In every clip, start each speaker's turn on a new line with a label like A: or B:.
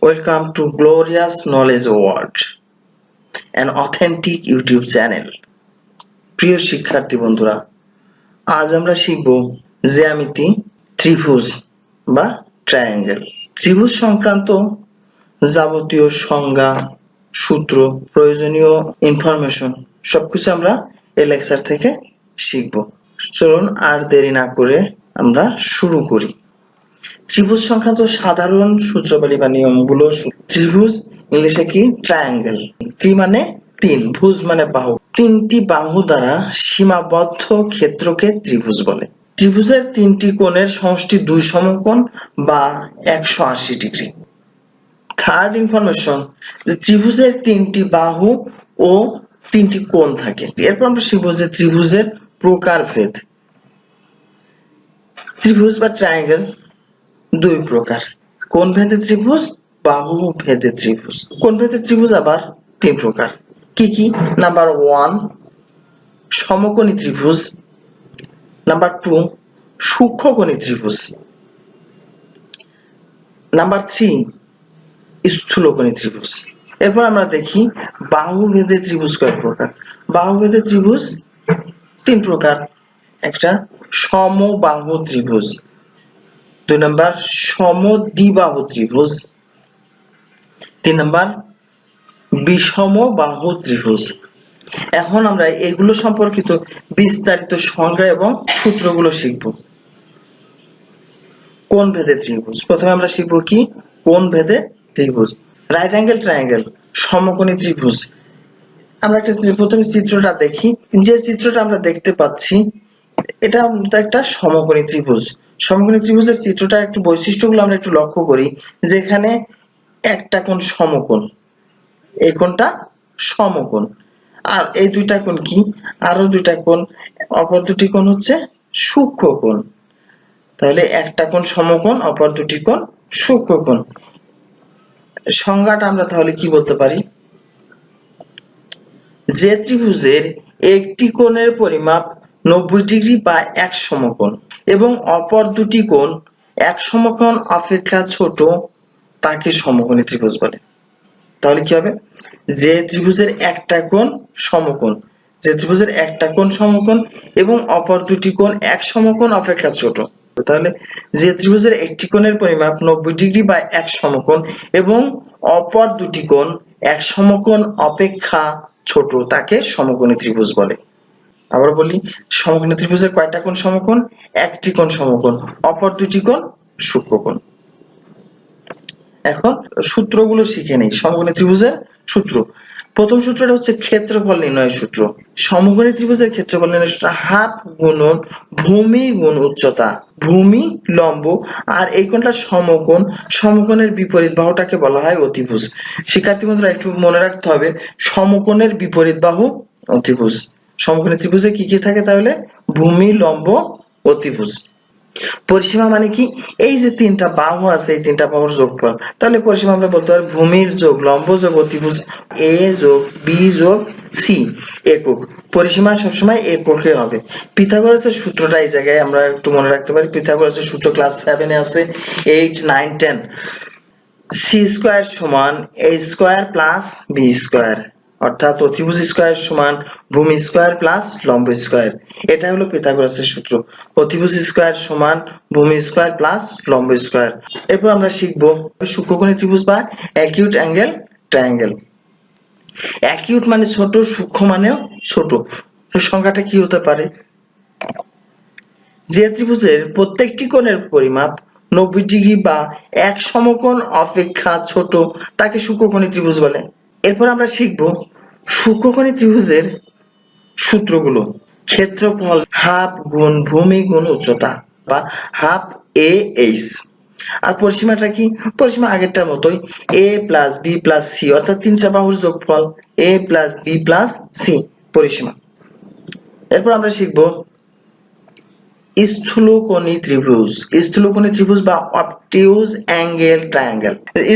A: Welcome to Glorious Knowledge World, an authentic YouTube channel. প্রিয় শিক্ষার্থী বন্ধুরা, আজ আমরা শিখব জ্যামিতি, ত্রিভুজ বা ট্রায়াঙ্গেল। ত্রিভুজ সংক্রান্ত যাবতীয় সংজ্ঞা, সূত্র, প্রয়োজনীয় ইনফরমেশন সবকিছু আমরা এই লেকচার থেকে শিখব। চলুন আর দেরি না করে আমরা শুরু করি। ত্রিভুজ সংক্রান্ত সাধারণ সূত্রাবলী বা নিয়মগুলো। ত্রিভুজ ইংলিশে কি? ট্রায়াঙ্গেল। ত্রি মানে তিন, ভুজ মানে বাহু। তিনটি বাহু দ্বারা সীমাবদ্ধ ক্ষেত্রকে ত্রিভুজ বলে। ত্রিভুজের তিনটি কোণের সমষ্টি দুই সমকোণ বা 180 ডিগ্রি। থার্ড ইনফরমেশন, ত্রিভুজের তিনটি বাহু ও তিনটি কোণ থাকে। এরপর আমরা শিখব যে ত্রিভুজের প্রকারভেদ। ত্রিভুজ বা ট্রায়াঙ্গেল দুই প্রকার: কোণ ভেদে ত্রিভুজ, বাহু ভেদে ত্রিভুজ। কোণ ভেদে ত্রিভুজ আবার তিন প্রকার। কি কি? নাম্বার 1 সমকোণী ত্রিভুজ, নাম্বার 2 সূক্ষ্মকোণী ত্রিভুজ, নাম্বার 3 স্থূলকোণী ত্রিভুজ। এরপর আমরা দেখি বাহু ভেদে ত্রিভুজ কয় প্রকার। বাহু ভেদে ত্রিভুজ তিন প্রকার। একটা সমবাহু ত্রিভুজ, দুই নাম্বার সমদ্বিবাহু ত্রিভুজ, তিন নাম্বার বিষমবাহু ত্রিভুজ। এখন আমরা এগুলো সম্পর্কিত বিস্তারিত সংজ্ঞা এবং সূত্রগুলো শিখব। কোণ ভেদে ত্রিভুজ। প্রথমে আমরা শিখব কি? কোণ ভেদে ত্রিভুজ। রাইট অ্যাঙ্গেল ট্রায়াঙ্গেল, সমকোণী ত্রিভুজ। আমরা একটা প্রথমে চিত্রটা দেখি। যে চিত্রটা আমরা দেখতে পাচ্ছি এটা একটা সমকোণী ত্রিভুজ। সমকোণী ত্রিভুজের চিত্রটা একটু বৈশিষ্ট্যগুলো আমরা একটু লক্ষ্য করি। যেখানে একটা কোণ সমকোণ, এই কোণটা সমকোণ, আর এই দুইটা কোণ কি? আরো দুইটা কোণ, অপর দুটি কোণ হচ্ছে সূক্ষ্মকোণ। তাহলে একটা কোণ সমকোণ, অপর দুটি কোণ সূক্ষ্মকোণ। সংজ্ঞাটা আমরা তাহলে কি বলতে পারি? যে ত্রিভুজের একটি কোণের পরিমাপ 90 ডিগ্রি বা এক সমকোণ এবং অপর দুটি কোণ এক সমকোণ অপেক্ষা ছোট তাকে সমকোণী ত্রিভুজ বলে। তাহলে কি হবে? যে ত্রিভুজের একটা কোণ সমকোণ, যে ত্রিভুজের একটা কোণ সমকোণ এবং অপর দুটি কোণ এক সমকোণ অপেক্ষা ছোট। তাহলে যে ত্রিভুজের একটি কোণের পরিমাপ 90 ডিগ্রি বা এক সমকোণ এবং অপর দুটি কোণ এক সমকোণ অপেক্ষা ছোট তাকে সমকোণী ত্রিভুজ বলে। আবার বলি, সমকোণী ত্রিভুজের কয়টা কোণ সমকোণ? একটি কোণ সমকোণ, অপর দুটি কোণ সূক্ষ্মকোণ। এখন সূত্রগুলো শিখে নেই। সমকোণী ত্রিভুজের সূত্র। প্রথম সূত্রটা হচ্ছে ক্ষেত্রফল নির্ণয়ের সূত্র। সমকোণী ত্রিভুজের ক্ষেত্রফল নির্ণয়ের সূত্র হাফ গুণন ভূমি গুণ উচ্চতা। ভূমি লম্ব আর এই কোণটা সমকোণ, সমকোণের বিপরীত বাহুটাকে বলা হয় অতিভুজ। শিক্ষার্থী বন্ধুরা একটু মনে রাখতে হবে, সমকোণের বিপরীত বাহু অতিভুজ। সমকোণী ত্রিভুজে কি কি থাকে তাহলে? ভূমি, লম্ব, অতিভুজ। পরিসীমা মানে কি? এই যে তিনটা বাহু আছে, এই তিনটা বাহুর যোগফল। তাহলে পরিসীমা আমরা বলতে পারি ভূমির যোগ লম্ব যোগ অতিভুজ, এ যোগ বি যোগ সি একক। পরিসীমা সবসময় এককে হবে। পিথাগোরাসের সূত্রটা এই জায়গায় আমরা একটু মনে রাখতে পারি। পিথাগোরাসের সূত্র ক্লাস 7 এ আছে, 8, 9, 10। সি স্কয়ার সমান এ স্কয়ার প্লাস বি স্কয়ার, অর্থাৎ অতিভুজ স্কয়ার সমান ভূমি স্কয়ার প্লাস লম্ব স্কয়ার। এটা হলো পিথাগোরাসের সূত্র। অতিভুজ স্কয়ার সমান ভূমি স্কয়ার প্লাস লম্ব স্কয়ার। এরপর আমরা শিখব সূক্ষ্মকোণী ত্রিভুজ বা অ্যাকিউট অ্যাঙ্গেল ট্রায়াঙ্গেল। অ্যাকিউট মানে ছোট, সূক্ষ্ম মানেও ছোট। সংখ্যাটা কি হতে পারে? যে ত্রিভুজের প্রত্যেকটি কোণের পরিমাপ 90 ডিগ্রি বা এক সমকোণ অপেক্ষা ছোট তাকে সূক্ষ্মকোণী ত্রিভুজ বলে। এরপর আমরা শিখব সূক্ষ্মকোণী ত্রিভুজের সূত্রগুলো। ক্ষেত্রফল হাফ গুণ ভূমি গুণ উচ্চতা বা হাফ এ এইচ। আর পরিসীমাটা কি? পরিসীমা আগেরটার মতোই, এ প্লাস বি প্লাস সি, অর্থাৎ তিনটা বাহুর যোগফল এ প্লাস বি প্লাস সি পরিসীমা। এরপর আমরা শিখব স্থূলকোণী ত্রিভুজ। স্থূলকোণী ত্রিভুজ বা অবটিউজ অ্যাঙ্গেল ট্রায়াঙ্গেল।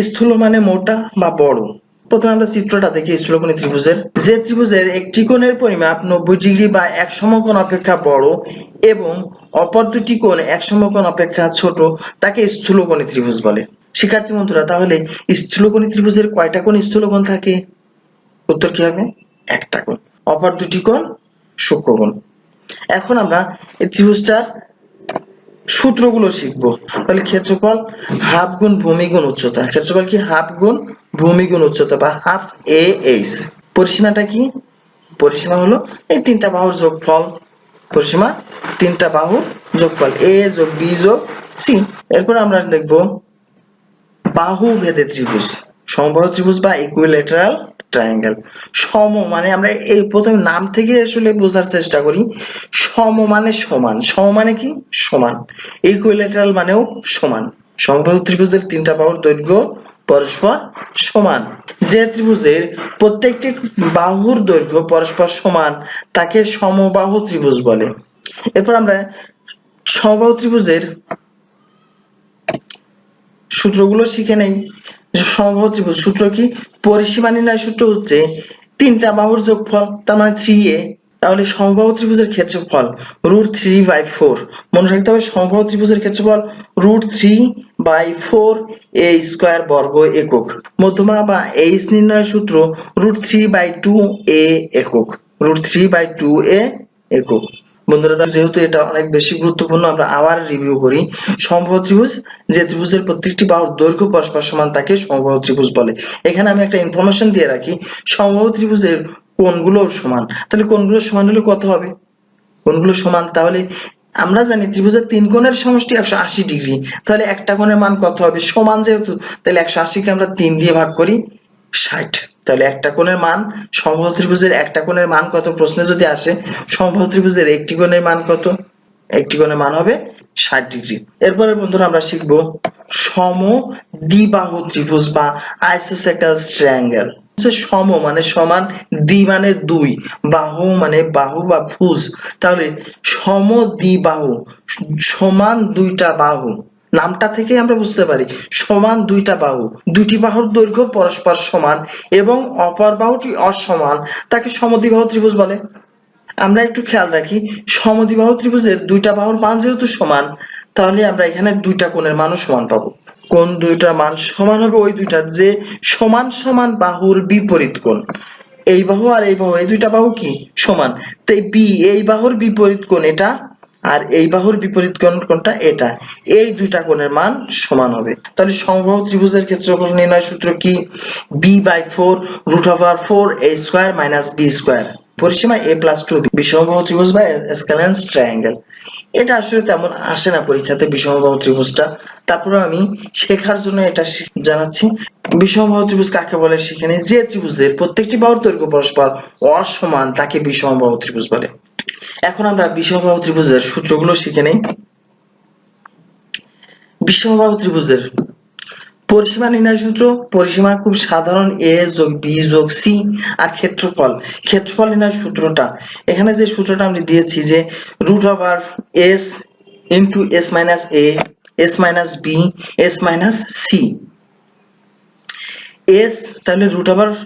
A: স্থূল মানে মোটা বা বড়। প্রথমে আমরা চিত্রটা দেখি স্থূলকোণী ত্রিভুজের। যে ত্রিভুজের একটি কোণের পরিমাপ 90 ডিগ্রি বা এক সমকোণ অপেক্ষা বড় এবং অপর দুটি কোণ এক সমকোণ অপেক্ষা ছোট তাকে স্থূলকোণী ত্রিভুজ বলে। শিক্ষার্থী বন্ধুরা, তাহলে স্থূলকোণী ত্রিভুজের কয়টা কোণ স্থূলকোণ থাকে? উত্তর কি হবে? একটা কোণ। অপর দুটি কোণ সূক্ষ্মকোণ। এখন আমরা এই ত্রিভুজটার সূত্রগুলো শিখবো। তাহলে ক্ষেত্রফল হাফ গুণ ভূমি গুণ উচ্চতা। ক্ষেত্রফল কি? হাফ গুণ ভূমি গুণ উচ্চতা বা হাফ এ এইচ। পরিসীমাটা কি? পরিসীমা হলো এই তিনটা বাহুর যোগফল। পরিসীমা তিনটা বাহুর যোগফল, এ যোগ বি যোগ সি। এরপর আমরা দেখব বাহু ভেদে ত্রিভুজ, সমবাহু ত্রিভুজ বা ইকুইল্যাটারাল ট্রায়াঙ্গেল। সম মানে আমরা এই প্রথম নাম থেকে আসলে বোঝার চেষ্টা করি। সম মানে সমান, সম মানে কি? সমান। ইকুইল্যাটারাল মানেও সমান। সমবাহু ত্রিভুজের তিনটা বাহুর দৈর্ঘ্য পরস্পর সমান। যে ত্রিভুজের প্রত্যেকটি বাহুর দৈর্ঘ্য পরস্পর সমান তাকে সমবাহু ত্রিভুজ বলে। এরপর আমরা সমবাহু ত্রিভুজের সূত্রগুলো শিখে নেই। সমবাহু ত্রিভুজ সূত্র কি? পরিসীমা নির্ণয় সূত্র হচ্ছে তিনটা বাহুর যোগফল, তার মানে 3a। তাহলে সমবাহু ত্রিভুজের ক্ষেত্রফল √3/4। মনে রাখতে হবে সমবাহু ত্রিভুজের ক্ষেত্রফল √3/4 a স্কয়ার বর্গ একক। মধ্যমা বা এইচ নির্ণয়ের সূত্র √3/2a একক। √3/2a একক। বন্ধুরা, যেহেতু এটা অনেক বেশি গুরুত্বপূর্ণ, আমরা আবার রিভিউ করি। সমবাহু ত্রিভুজ, যে ত্রিভুজের প্রত্যেকটি বাহুর দৈর্ঘ্য পরস্পর সমান তাকে সমবাহু ত্রিভুজ বলে। এখানে আমি একটা ইনফরমেশন দিয়ে রাখি, সমবাহু ত্রিভুজের কোণগুলো সমান। তাহলে কোণগুলো সমান হলে কত হবে? কোণগুলো সমান, তাহলে আমরা জানি ত্রিভুজের তিন কোণের সমষ্টি 180 ডিগ্রি। তাহলে একটা কোণের মান কত হবে? সমান যেহেতু, তাহলে 180 কে আমরা 3 দিয়ে ভাগ করি, 60। তাহলে একটা কোণের মান, সমবাহু ত্রিভুজের একটা কোণের মান কত প্রশ্নে যদি আসে, সমবাহু ত্রিভুজের একটি কোণের মান কত? একটি কোণের মান হবে 60 ডিগ্রি। এরপরে বন্ধুরা আমরা শিখব সমদ্বিবাহু ত্রিভুজ বা আইসোসেলেস ট্রায়াঙ্গেল। সম মানে সমান, দ্বি মানে দুই, বাহু মানে বাহু বা ভুজ। তাহলে সমদ্বিবাহু সমান দুইটা বাহু, নামটা থেকে আমরা বুঝতে পারি সমান দুইটা বাহু। দুইটি বাহুর দৈর্ঘ্য পরস্পর সমান এবং অপর বাহুটি অসমান তাকে সমদ্বিবাহু ত্রিভুজ বলে। আমরা একটু খেয়াল রাখি, সমদ্বিবাহু ত্রিভুজের দুইটা বাহুর মান যেহেতু সমান, তাহলে আমরা এখানে দুইটা কোণের মানও সমান পাবো। কোন দুইটা মান সমান হবে? ওই দুইটার যে সমান সমান বাহুর বিপরীত কোণ। এই বাহু আর এই বাহু, এই দুইটা বাহু কি সমান, তাই বি এই বাহুর বিপরীত কোণ এটা, আর এই বাহুর বিপরীত কোণ কোনটা? এটা। এই দুইটা কোণের মান সমান হবে। তাহলে সমবাহু ত্রিভুজের ক্ষেত্রফল নির্ণয় সূত্র কি? b/4 √4a² - b²। পরিসীমা a+2b। বিষমবাহু ত্রিভুজ বা স্কেলেন্স ট্রায়াঙ্গেল। এটা আসলে তেমন আসে না পরীক্ষাতে, বিষমবাহু ত্রিভুজটা। তারপরে আমি শেখার জন্য এটা জানাচ্ছি। বিষমবাহু ত্রিভুজ কাকে বলে শিখে নিই। যে ত্রিভুজের প্রত্যেকটি বাহুর দৈর্ঘ্য পরস্পর অসমান তাকে বিষমবাহু ত্রিভুজ বলে। এখন আমরা বিষমবাহু ত্রিভুজের সূত্রগুলো শিখে নেই। বিষমবাহু ত্রিভুজের পরিসীমা নির্ণয় সূত্র, পরিসীমা খুব সাধারণ, a যোগ b যোগ c। আর ক্ষেত্রফল, ক্ষেত্রফল নির্ণয় সূত্রটা এখানে যে সূত্রটা আমি দিয়েছি যে √s * s - a s - b s - c। s তাহলে √s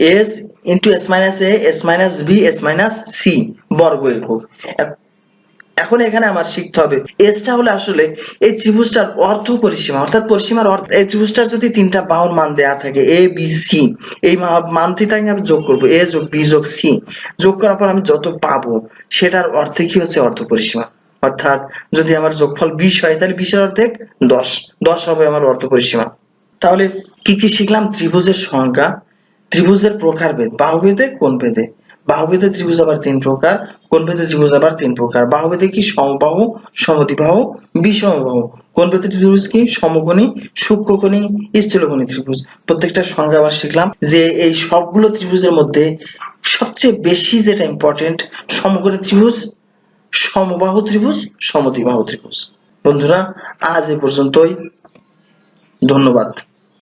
A: * s - a s - b s - c বর্গ একক। এখন এখানে আমার শিখতে হবে এসটা হলো আসলে এই ত্রিভুজটার অর্ধ পরিসীমা, অর্থাৎ পরিসীমার অর্ধ। এই ত্রিভুজটার যদি তিনটা বাহুর মান দেয়া থাকে a b c, এই মানটিটাকে আমি যোগ করব, a যোগ b যোগ c। যোগ করার পর আমি যত পাবো সেটার অর্ধে কি হচ্ছে? অর্ধ পরিসীমা। অর্থাৎ যদি আমার যোগফল 20 হয়, তাহলে 20 এর অর্ধেক 10, 10 হবে আমার অর্ধ পরিসীমা। তাহলে কি কি শিখলাম? ত্রিভুজের সংজ্ঞা, ত্রিভুজের প্রকারভেদ, বাহুভেদে কোণভেদে। বাহুভেদে ত্রিভুজ আবার 3 প্রকার, কোণভেদে ত্রিভুজ আবার 3 প্রকার। বাহুভেদে কি? সমবাহু, সমদ্বিবাহু, বিষমবাহু। কোণভেদে ত্রিভুজ কি? সমকোণী, সূক্ষ্মকোণী, স্থূলকোণী ত্রিভুজ। প্রত্যেকটার সংজ্ঞা আবার শিখলাম। যে এই সবগুলো ত্রিভুজের মধ্যে সবচেয়ে বেশি যেটা ইম্পর্টেন্ট, সমকোণী ত্রিভুজ, সমবাহু ত্রিভুজ, সমদ্বিবাহু ত্রিভুজ। বন্ধুরা, আজ এ পর্যন্তই। ধন্যবাদ।